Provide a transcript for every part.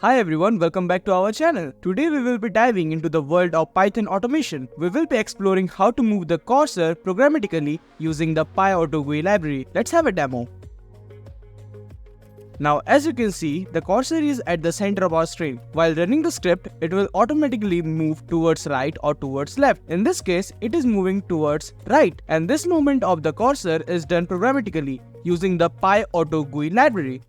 Hi everyone, welcome back to our channel. Today we will be diving into the world of Python automation. We will be exploring how to move the cursor programmatically using the PyAutoGUI library. Let's have a demo. Now as you can see, the cursor is at the center of our screen. While running the script, it will automatically move towards right or towards left. In this case, it is moving towards right, and this movement of the cursor is done programmatically using the PyAutoGUI library.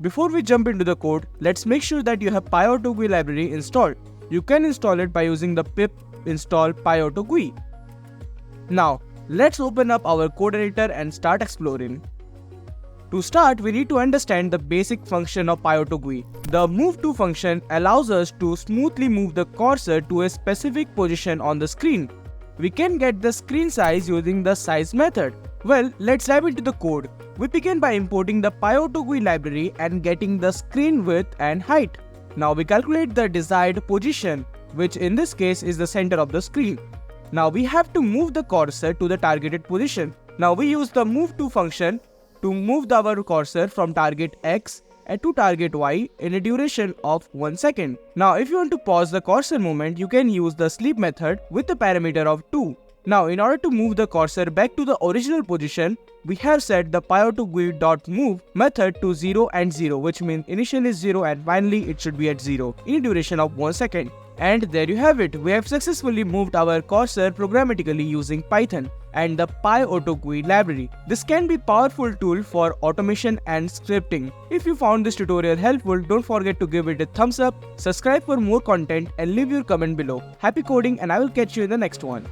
Before we jump into the code, let's make sure that you have PyAutoGUI library installed. You can install it by using the pip install PyAutoGUI. Now, let's open up our code editor and start exploring. To start, we need to understand the basic function of PyAutoGUI. The move to function allows us to smoothly move the cursor to a specific position on the screen. We can get the screen size using the size method. Well, let's dive into the code. We begin by importing the PyAutoGUI library and getting the screen width and height. Now we calculate the desired position, which in this case is the center of the screen. Now we have to move the cursor to the targeted position. Now we use the move to function to move our cursor from target X to target Y in a duration of 1 second. Now if you want to pause the cursor movement, you can use the sleep method with a parameter of 2. Now in order to move the cursor back to the original position, we have set the PyAutoGUI.move method to 0 and 0, which means initially 0 and finally it should be at 0 in a duration of 1 second. And there you have it, we have successfully moved our cursor programmatically using Python and the PyAutoGUI library. This can be a powerful tool for automation and scripting. If you found this tutorial helpful, don't forget to give it a thumbs up, subscribe for more content and leave your comment below. Happy coding, and I will catch you in the next one.